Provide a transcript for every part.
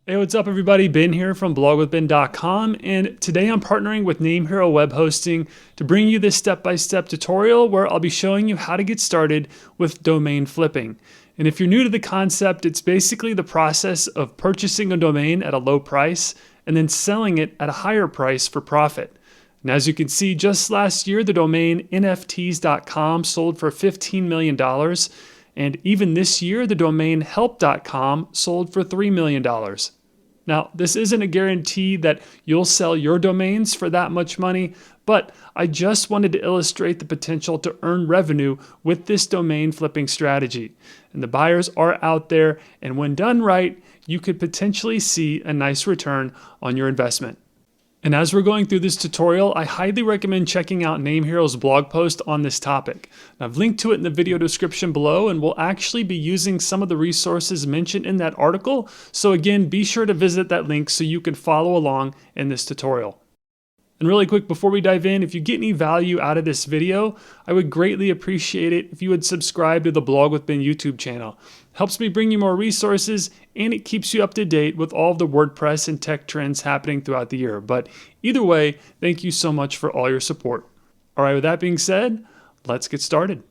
Hey, what's up everybody? Ben here from blogwithben.com, and today I'm partnering with NameHero Web Hosting to bring you this step-by-step tutorial where I'll be showing you how to get started with domain flipping. And if you're new to the concept, it's basically the process of purchasing a domain at a low price and then selling it at a higher price for profit. And as you can see, just last year, the domain nfts.com sold for $15 million. And even this year, the domain help.com sold for $3 million. Now, this isn't a guarantee that you'll sell your domains for that much money, but I just wanted to illustrate the potential to earn revenue with this domain flipping strategy. And the buyers are out there, and when done right, you could potentially see a nice return on your investment. And as we're going through this tutorial, I highly recommend checking out NameHero's blog post on this topic. I've linked to it in the video description below, and we'll actually be using some of the resources mentioned in that article. So again, be sure to visit that link so you can follow along in this tutorial. And really quick, before we dive in, if you get any value out of this video, I would greatly appreciate it if you would subscribe to the Blog with Ben YouTube channel. Helps me bring you more resources, and it keeps you up to date with all of the WordPress and tech trends happening throughout the year. But either way, thank you so much for all your support. All right, with that being said, let's get started.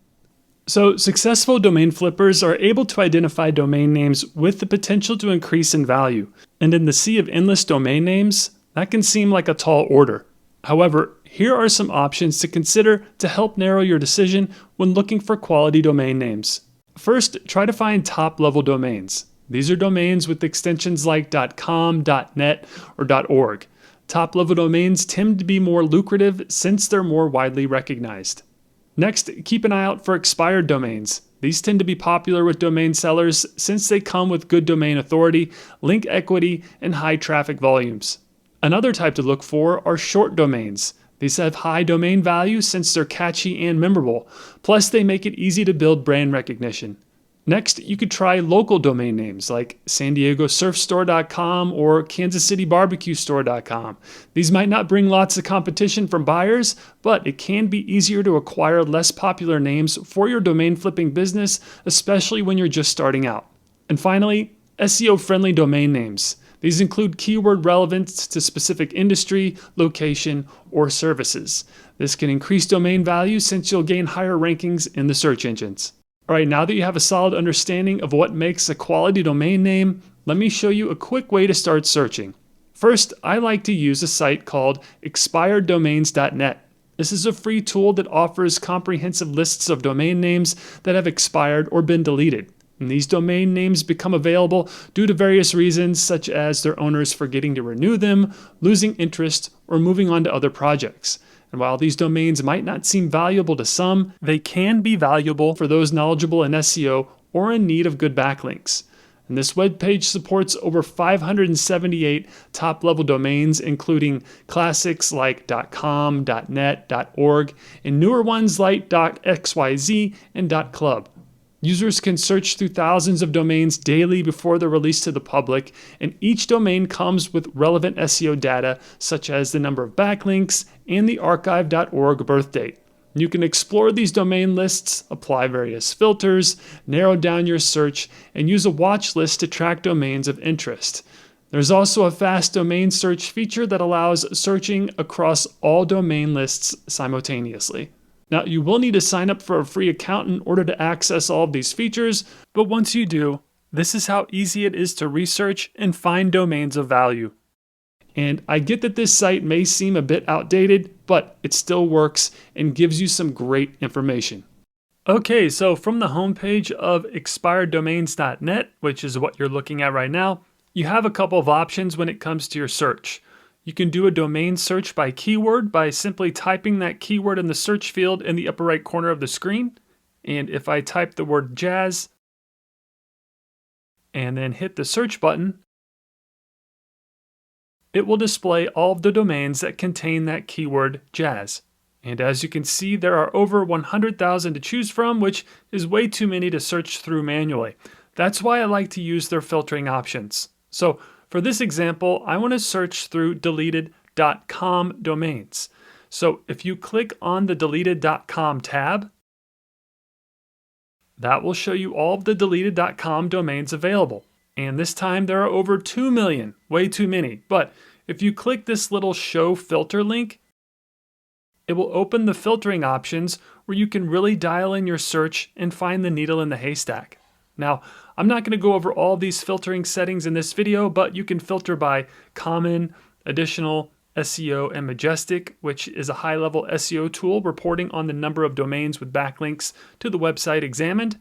So successful domain flippers are able to identify domain names with the potential to increase in value. And in the sea of endless domain names, that can seem like a tall order. However, here are some options to consider to help narrow your decision when looking for quality domain names. First, try to find top-level domains. These are domains with extensions like .com, .net, or .org. Top-level domains tend to be more lucrative since they're more widely recognized. Next, keep an eye out for expired domains. These tend to be popular with domain sellers since they come with good domain authority, link equity, and high traffic volumes. Another type to look for are short domains. These have high domain value since they're catchy and memorable, plus they make it easy to build brand recognition. Next, you could try local domain names like San Diego SurfStore.com or Kansas City BarbecueStore.com. These might not bring lots of competition from buyers, but it can be easier to acquire less popular names for your domain flipping business, especially when you're just starting out. And finally, SEO-friendly domain names. These include keyword relevance to specific industry, location, or services. This can increase domain value since you'll gain higher rankings in the search engines. All right, now that you have a solid understanding of what makes a quality domain name, let me show you a quick way to start searching. First, I like to use a site called expireddomains.net. This is a free tool that offers comprehensive lists of domain names that have expired or been deleted. And these domain names become available due to various reasons, such as their owners forgetting to renew them, losing interest, or moving on to other projects. And while these domains might not seem valuable to some, they can be valuable for those knowledgeable in SEO or in need of good backlinks. And this webpage supports over 578 top-level domains, including classics like .com, .net, .org, and newer ones like .xyz and .club. Users can search through thousands of domains daily before they're released to the public, and each domain comes with relevant SEO data such as the number of backlinks and the archive.org birth date. You can explore these domain lists, apply various filters, narrow down your search, and use a watch list to track domains of interest. There's also a fast domain search feature that allows searching across all domain lists simultaneously. Now, you will need to sign up for a free account in order to access all of these features, but once you do, this is how easy it is to research and find domains of value. And I get that this site may seem a bit outdated, but it still works and gives you some great information. Okay, so from the homepage of expireddomains.net, which is what you're looking at right now, you have a couple of options when it comes to your search. You can do a domain search by keyword by simply typing that keyword in the search field in the upper right corner of the screen. And if I type the word jazz and then hit the search button, it will display all of the domains that contain that keyword jazz. And as you can see, there are over 100,000 to choose from, which is way too many to search through manually. That's why I like to use their filtering options. So for this example, I want to search through deleted.com domains. So if you click on the deleted.com tab, that will show you all of the deleted.com domains available. And this time there are over 2 million, way too many. But if you click this little show filter link, it will open the filtering options where you can really dial in your search and find the needle in the haystack. Now, I'm not going to go over all these filtering settings in this video, but you can filter by common, additional, SEO, and majestic, which is a high-level SEO tool reporting on the number of domains with backlinks to the website examined.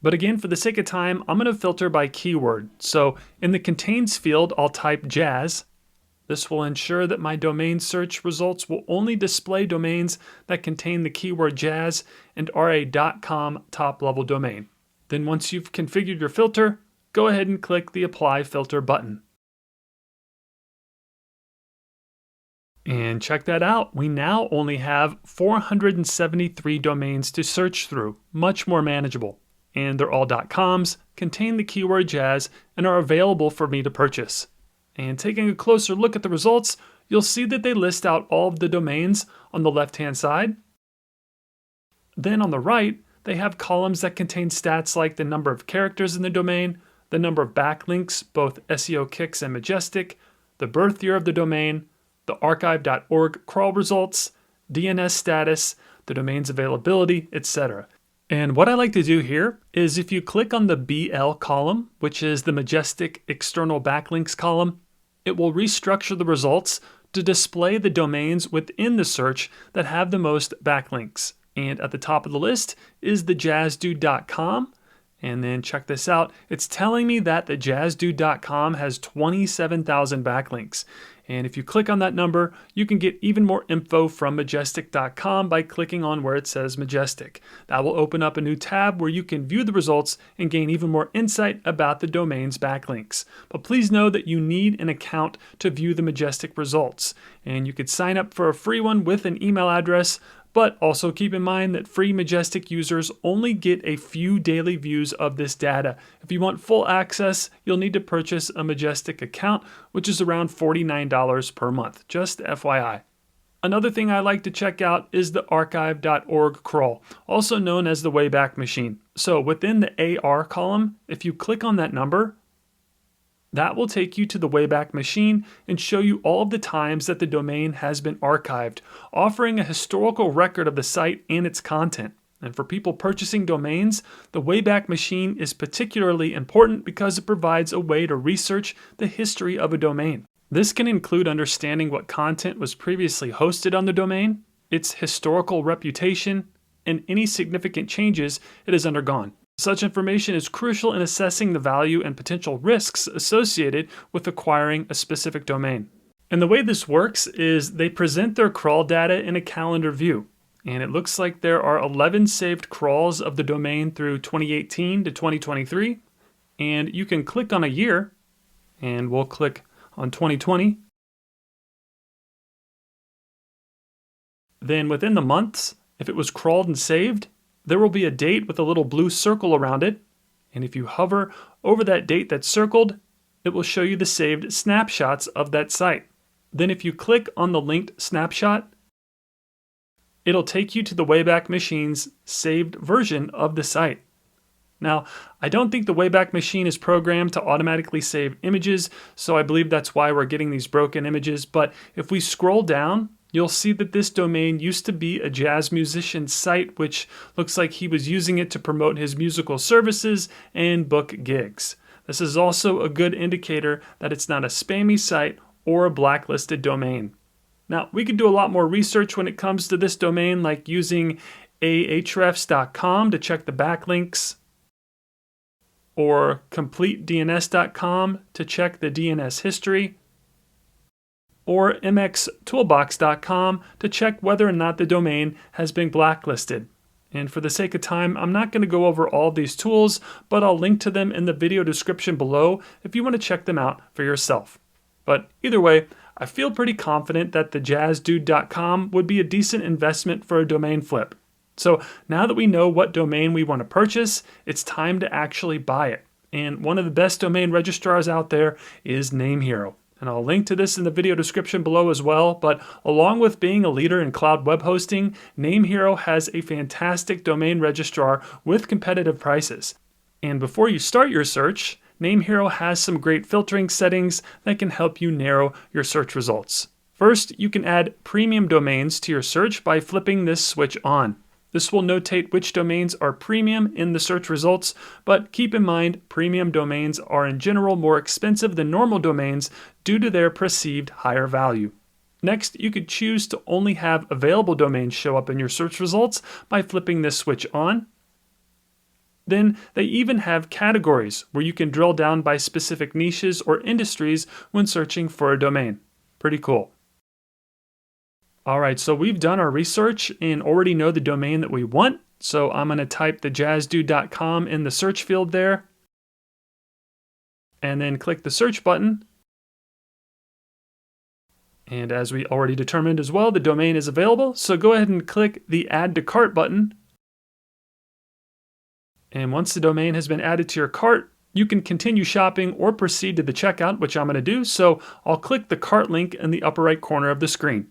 But again, for the sake of time, I'm going to filter by keyword. So in the contains field, I'll type jazz. This will ensure that my domain search results will only display domains that contain the keyword jazz and are a .com top-level domain. Then once you've configured your filter, go ahead and click the Apply Filter button. And check that out, we now only have 473 domains to search through, much more manageable. And they're all .coms, contain the keyword jazz, and are available for me to purchase. And taking a closer look at the results, you'll see that they list out all of the domains on the left-hand side. Then on the right, they have columns that contain stats like the number of characters in the domain, the number of backlinks, both SEO kicks and majestic, the birth year of the domain, the archive.org crawl results, DNS status, the domain's availability, etc. And what I like to do here is if you click on the BL column, which is the majestic external backlinks column, it will restructure the results to display the domains within the search that have the most backlinks. And at the top of the list is the jazzdude.com. And then check this out. It's telling me that the jazzdude.com has 27,000 backlinks. And if you click on that number, you can get even more info from majestic.com by clicking on where it says majestic. That will open up a new tab where you can view the results and gain even more insight about the domain's backlinks. But please know that you need an account to view the majestic results. And you could sign up for a free one with an email address. But also keep in mind that free Majestic users only get a few daily views of this data. If you want full access, you'll need to purchase a Majestic account, which is around $49 per month, just FYI. Another thing I like to check out is the archive.org crawl, also known as the Wayback Machine. So within the AR column, if you click on that number, that will take you to the Wayback Machine and show you all of the times that the domain has been archived, offering a historical record of the site and its content. And for people purchasing domains, the Wayback Machine is particularly important because it provides a way to research the history of a domain. This can include understanding what content was previously hosted on the domain, its historical reputation, and any significant changes it has undergone. Such information is crucial in assessing the value and potential risks associated with acquiring a specific domain. And the way this works is they present their crawl data in a calendar view. And it looks like there are 11 saved crawls of the domain through 2018 to 2023. And you can click on a year, and we'll click on 2020. Then within the months, if it was crawled and saved, there will be a date with a little blue circle around it, and if you hover over that date that's circled, it will show you the saved snapshots of that site. Then if you click on the linked snapshot, it'll take you to the Wayback Machine's saved version of the site. Now, I don't think the Wayback Machine is programmed to automatically save images, so I believe that's why we're getting these broken images, but if we scroll down, you'll see that this domain used to be a jazz musician's site, which looks like he was using it to promote his musical services and book gigs. This is also a good indicator that it's not a spammy site or a blacklisted domain. Now, we could do a lot more research when it comes to this domain, like using ahrefs.com to check the backlinks, or completedns.com to check the DNS history, or mxtoolbox.com to check whether or not the domain has been blacklisted. And for the sake of time, I'm not going to go over all these tools, but I'll link to them in the video description below if you want to check them out for yourself. But either way, I feel pretty confident that the jazzdude.com would be a decent investment for a domain flip. So now that we know what domain we want to purchase, it's time to actually buy it. And one of the best domain registrars out there is NameHero. And I'll link to this in the video description below as well, but along with being a leader in cloud web hosting, NameHero has a fantastic domain registrar with competitive prices. And before you start your search, NameHero has some great filtering settings that can help you narrow your search results. First, you can add premium domains to your search by flipping this switch on. This will notate which domains are premium in the search results, but keep in mind premium domains are in general more expensive than normal domains due to their perceived higher value. Next, you could choose to only have available domains show up in your search results by flipping this switch on. Then they even have categories where you can drill down by specific niches or industries when searching for a domain. Pretty cool. Alright, so we've done our research and already know the domain that we want. So I'm going to type thejazzdude.com in the search field there. And then click the search button. And as we already determined as well, the domain is available. So go ahead and click the Add to Cart button. And once the domain has been added to your cart, you can continue shopping or proceed to the checkout, which I'm going to do. So I'll click the cart link in the upper right corner of the screen.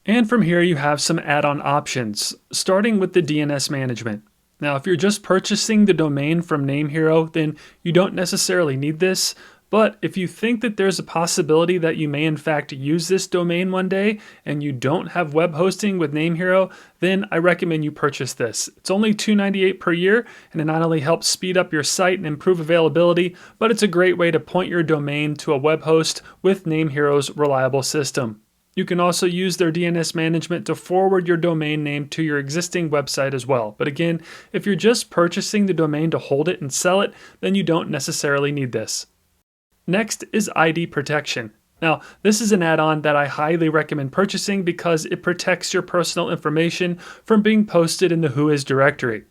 And from here you have some add-on options, starting with the DNS management. Now if you're just purchasing the domain from NameHero, then you don't necessarily need this, but if you think that there's a possibility that you may in fact use this domain one day and you don't have web hosting with NameHero, then I recommend you purchase this. It's only $2.98 per year, and it not only helps speed up your site and improve availability, but it's a great way to point your domain to a web host with NameHero's reliable system. You can also use their DNS management to forward your domain name to your existing website as well. But again, if you're just purchasing the domain to hold it and sell it, then you don't necessarily need this. Next is ID protection. Now, this is an add-on that I highly recommend purchasing because it protects your personal information from being posted in the Whois directory.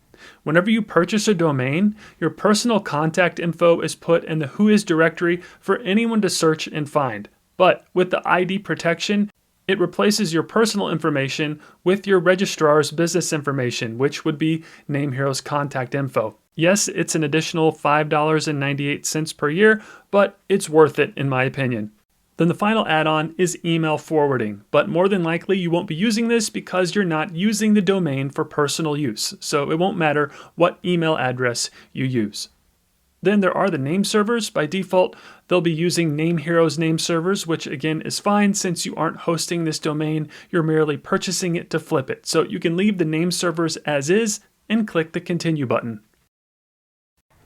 Whenever you purchase a domain, your personal contact info is put in the Whois directory for anyone to search and find. But with the ID protection, it replaces your personal information with your registrar's business information, which would be NameHero's contact info. Yes, it's an additional $5.98 per year, but it's worth it in my opinion. Then the final add-on is email forwarding, but more than likely you won't be using this because you're not using the domain for personal use, so it won't matter what email address you use. Then there are the name servers. By default, they'll be using NameHero's name servers, which again is fine since you aren't hosting this domain, you're merely purchasing it to flip it. So you can leave the name servers as is and click the continue button.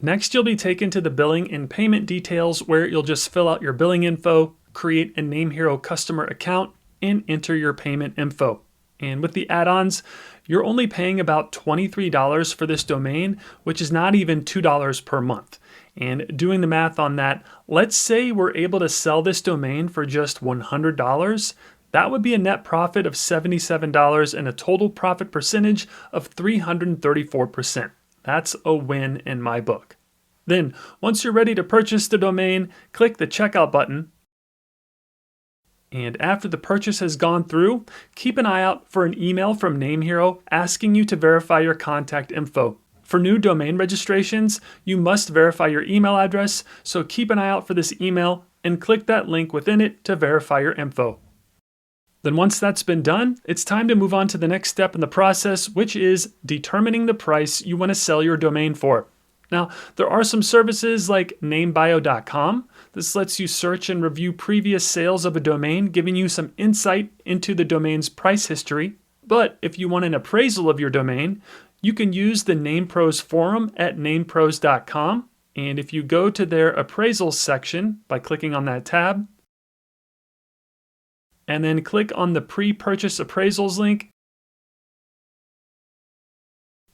Next, you'll be taken to the billing and payment details where you'll just fill out your billing info, create a NameHero customer account, and enter your payment info. And with the add-ons, you're only paying about $23 for this domain, which is not even $2 per month. And doing the math on that, let's say we're able to sell this domain for just $100. That would be a net profit of $77 and a total profit percentage of 334%. That's a win in my book. Then, once you're ready to purchase the domain, click the checkout button. And after the purchase has gone through, keep an eye out for an email from NameHero asking you to verify your contact info. For new domain registrations, you must verify your email address, so keep an eye out for this email and click that link within it to verify your info. Then once that's been done, it's time to move on to the next step in the process, which is determining the price you want to sell your domain for. Now, there are some services like namebio.com. This lets you search and review previous sales of a domain, giving you some insight into the domain's price history. But if you want an appraisal of your domain, you can use the NamePros forum at namepros.com. And if you go to their appraisals section by clicking on that tab, and then click on the pre-purchase appraisals link,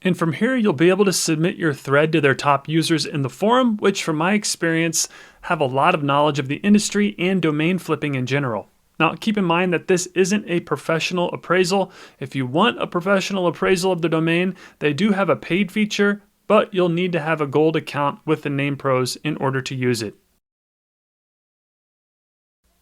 and from here you'll be able to submit your thread to their top users in the forum, which from my experience have a lot of knowledge of the industry and domain flipping in general. Now keep in mind that this isn't a professional appraisal. If you want a professional appraisal of the domain, they do have a paid feature, but you'll need to have a gold account with the NamePros in order to use it.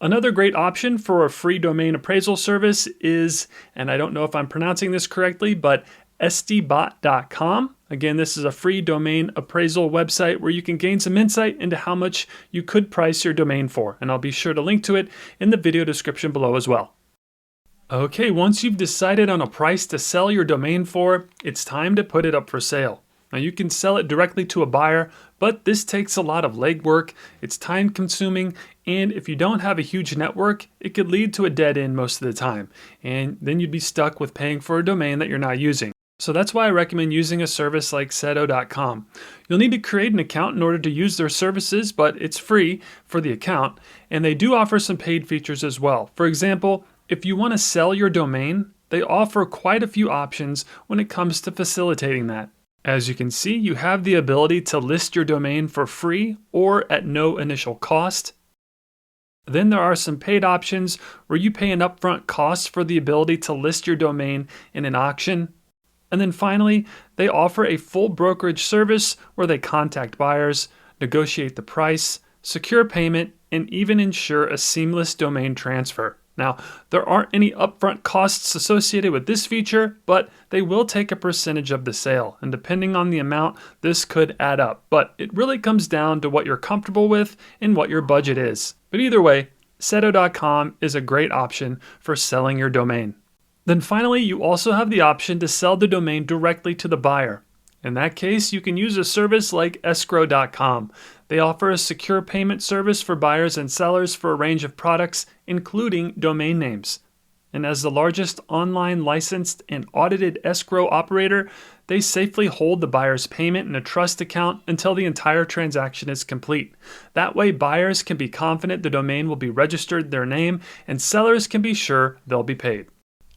Another great option for a free domain appraisal service is, and I don't know if I'm pronouncing this correctly, but sdbot.com. Again, this is a free domain appraisal website where you can gain some insight into how much you could price your domain for, and I'll be sure to link to it in the video description below as well. Okay, once you've decided on a price to sell your domain for, it's time to put it up for sale. Now you can sell it directly to a buyer, but this takes a lot of legwork, it's time consuming, and if you don't have a huge network, it could lead to a dead end most of the time. And then you'd be stuck with paying for a domain that you're not using. So that's why I recommend using a service like Seto.com. You'll need to create an account in order to use their services, but it's free for the account, and they do offer some paid features as well. For example, if you want to sell your domain, they offer quite a few options when it comes to facilitating that. As you can see, you have the ability to list your domain for free or at no initial cost. Then there are some paid options where you pay an upfront cost for the ability to list your domain in an auction. And then finally, they offer a full brokerage service where they contact buyers, negotiate the price, secure payment, and even ensure a seamless domain transfer. Now, there aren't any upfront costs associated with this feature, but they will take a percentage of the sale. And depending on the amount, this could add up. But it really comes down to what you're comfortable with and what your budget is. But either way, Seto.com is a great option for selling your domain. Then finally, you also have the option to sell the domain directly to the buyer. In that case, you can use a service like escrow.com. They offer a secure payment service for buyers and sellers for a range of products, including domain names. And as the largest online licensed and audited escrow operator, they safely hold the buyer's payment in a trust account until the entire transaction is complete. That way, buyers can be confident the domain will be registered in their name, and sellers can be sure they'll be paid.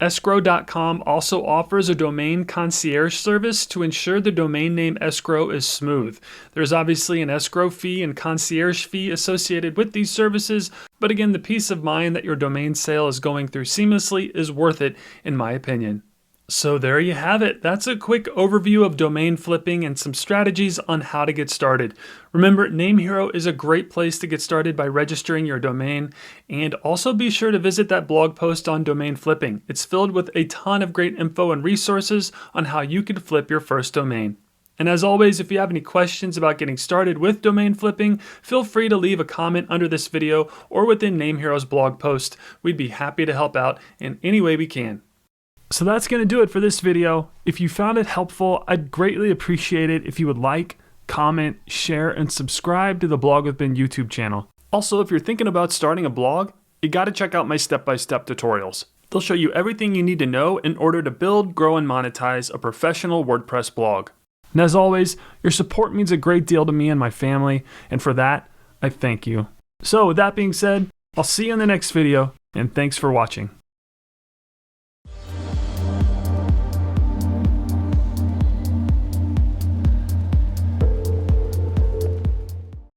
Escrow.com also offers a domain concierge service to ensure the domain name escrow is smooth. There's obviously an escrow fee and concierge fee associated with these services, but again, the peace of mind that your domain sale is going through seamlessly is worth it, in my opinion. So there you have it. That's a quick overview of domain flipping and some strategies on how to get started. Remember, NameHero is a great place to get started by registering your domain, and also be sure to visit that blog post on domain flipping. It's filled with a ton of great info and resources on how you can flip your first domain. And as always, if you have any questions about getting started with domain flipping, feel free to leave a comment under this video or within NameHero's blog post. We'd be happy to help out in any way we can. So that's going to do it for this video. If you found it helpful, I'd greatly appreciate it if you would like, comment, share, and subscribe to the Blog with Ben YouTube channel. Also, if you're thinking about starting a blog, you got to check out my step-by-step tutorials. They'll show you everything you need to know in order to build, grow, and monetize a professional WordPress blog. And as always, your support means a great deal to me and my family, and for that, I thank you. So with that being said, I'll see you in the next video, and thanks for watching.